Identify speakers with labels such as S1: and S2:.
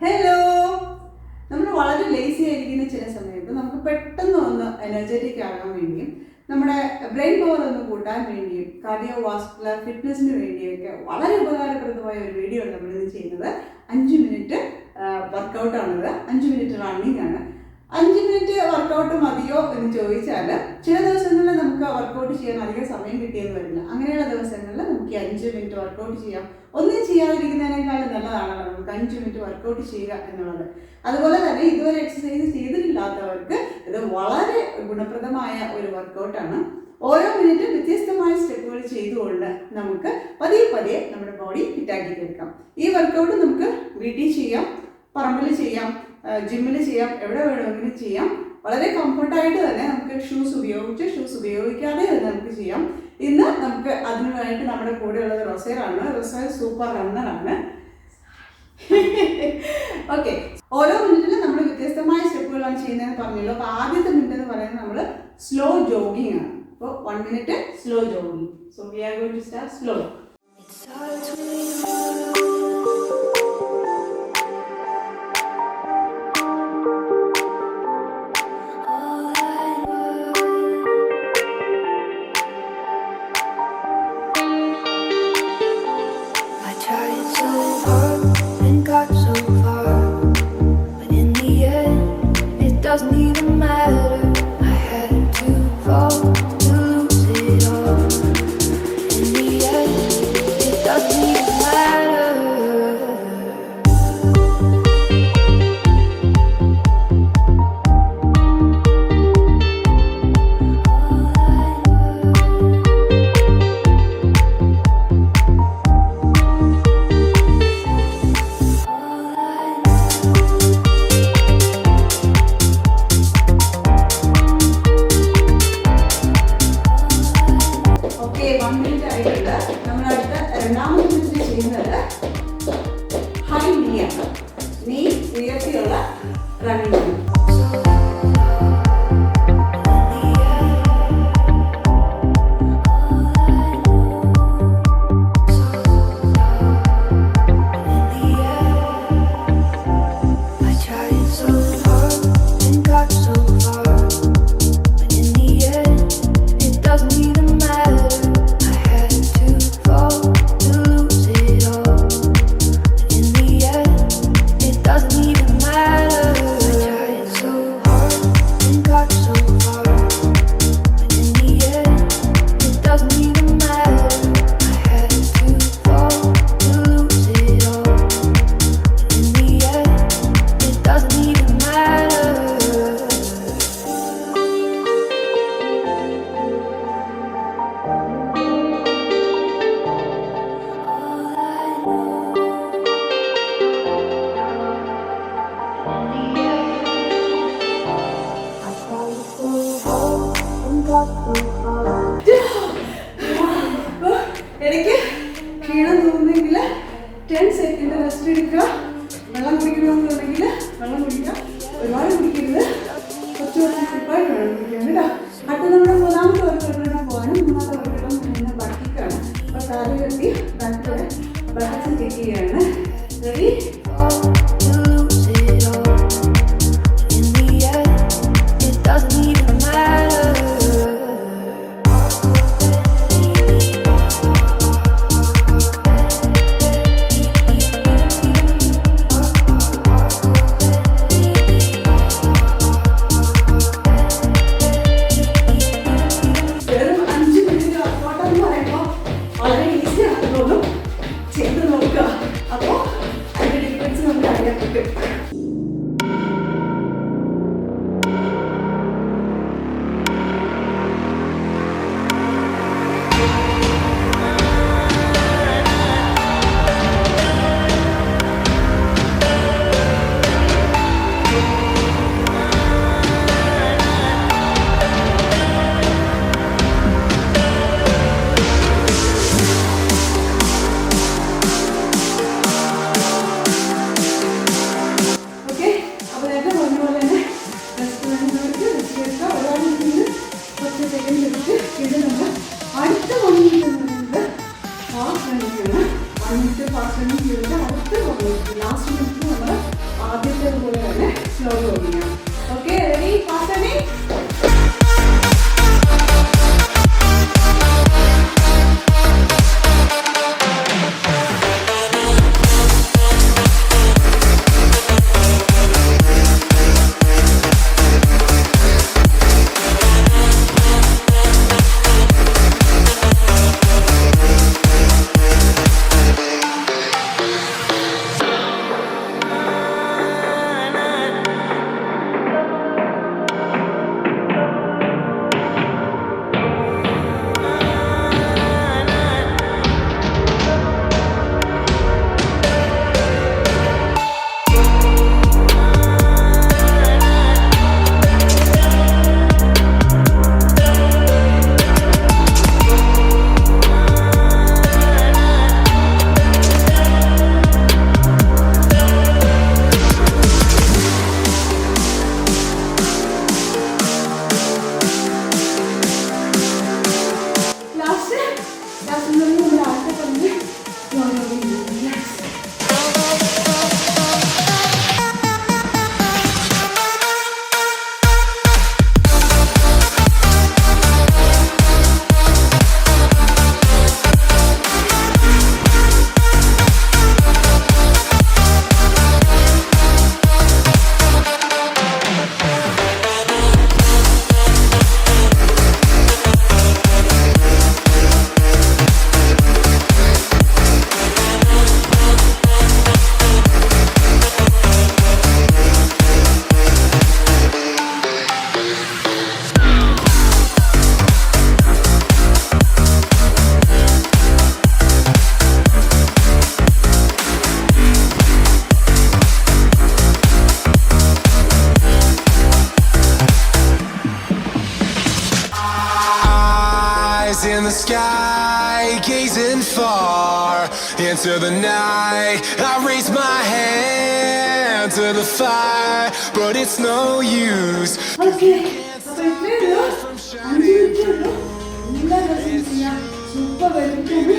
S1: Hello. നമ്മൾ വളരെ lazy ആയിരിക്കുന്ന ചില സമയത്ത് നമുക്ക് പെട്ടെന്ന് ഒന്ന് എനർജറ്റിക് ആകാൻ വേണ്ടിയും നമ്മുടെ ബ്രെയിൻ പവർ ഒന്ന് കൂട്ടാൻ വേണ്ടിയും കാർഡിയോ വാസ്കുലർ ഫിറ്റ്നസിന് വേണ്ടിയൊക്കെ വളരെ ഉപകാരപ്രദമായ ഒരു വീഡിയോ ആണ് നമ്മളിത് ചെയ്യുന്നത്. 5 മിനിറ്റ് വർക്കൗട്ടാണിത്. 5 മിനിറ്റ് റണ്ണിങ് ആണ്. 5 മിനിറ്റ് വർക്കൗട്ട് മതിയോ എന്ന് ചോദിച്ചാൽ ചില ദിവസങ്ങളിൽ നമുക്ക് വർക്കൗട്ട് ചെയ്യാൻ അധികം സമയം കിട്ടിയെന്ന് വരില്ല. അങ്ങനെയുള്ള ദിവസങ്ങളിൽ നമുക്ക് 5 മിനിറ്റ് വർക്കൗട്ട് ചെയ്യാം. ഒന്നും ചെയ്യാതിരിക്കുന്നതിനേക്കാളും നല്ലതാണല്ലോ നമുക്ക് 5 മിനിറ്റ് വർക്കൗട്ട് ചെയ്യുക എന്നുള്ളത്. അതുപോലെ തന്നെ ഇതുവരെ എക്സസൈസ് ചെയ്തിട്ടില്ലാത്തവർക്ക് ഇത് വളരെ ഗുണപ്രദമായ ഒരു വർക്കൗട്ടാണ്. ഓരോ മിനിറ്റും വ്യത്യസ്തമായ സ്റ്റെപ്പുകൾ ചെയ്തുകൊണ്ട് നമുക്ക് പതിയെ നമ്മുടെ ബോഡി ഫിറ്റാക്കി എടുക്കാം. ഈ വർക്കൗട്ട് നമുക്ക് വീട്ടിൽ ചെയ്യാം, പറമ്പിൽ ചെയ്യാം, ജിമ്മിൽ ചെയ്യാം, എവിടെ വേണമെങ്കിലും ചെയ്യാം. വളരെ കംഫർട്ടായിട്ട് തന്നെ നമുക്ക് ഷൂസ് ഉപയോഗിക്കാതെ തന്നെ നമുക്ക് ചെയ്യാം. ഇന്ന് നമുക്ക് അതിനുവേണ്ടി നമ്മുടെ കൂടെ ഉള്ളത് റൊസേലാണ്. റൊസേൽ സൂപ്പർ റണ്ണറാണ്. ഓക്കെ, ഓരോ മിനിറ്റിലും നമ്മൾ വ്യത്യസ്തമായ സ്റ്റെപ്പുകളാണ് ചെയ്യുന്നതെന്ന് പറഞ്ഞല്ലോ. അപ്പോൾ ആദ്യത്തെ മിനിറ്റ് എന്ന് പറയുന്നത് നമ്മൾ സ്ലോ ജോഗിങ് ആണ്. അപ്പോൾ 1 minute slow jogging. So we are going to start slow.
S2: Doesn't even matter. I had to fall to lose it all. In the end, it doesn't even matter. ഇടയ്ക്ക് ക്ഷീണം തോന്നുന്നെങ്കിൽ 10 second rest എടുക്കുക. വെള്ളം കുടിക്കണമെന്നുണ്ടെങ്കിൽ വെള്ളം കുടിക്കുക. ഒരുപാട് കുടിക്കരുത്, കുറച്ച് സിപ്പായിട്ട് വേണം കുടിക്കാൻ കേട്ടോ. അടുത്ത നമ്മുടെ 3ാമത്തെ വർക്കൗട്ടിലൂടെ പോകാനും 3ാമത്തെ വർക്കൗട്ട് പിന്നെ ബാക്കിക്കാണ്. അപ്പോൾ കാല് കെട്ടി ബാക്കിലൂടെ ബാലൻസ് ചെക്ക് ചെയ്യുകയാണ്. റെഡി?
S1: ആദ്യത്തേതുപോലെ തന്നെ സ്ലോലി ഓടിക്കണം. Okay, ready? Fast ready?
S3: In the sky, gazing far into the night, I raise my hand to the fire, but it's no use.
S1: Okay, അപ്പോൾ ഇത്രയേ ഉള്ളൂ. 5 മിനിറ്റേ ഉള്ളൂ. എല്ലാ ദിവസവും ചെയ്യാം. Super welcome.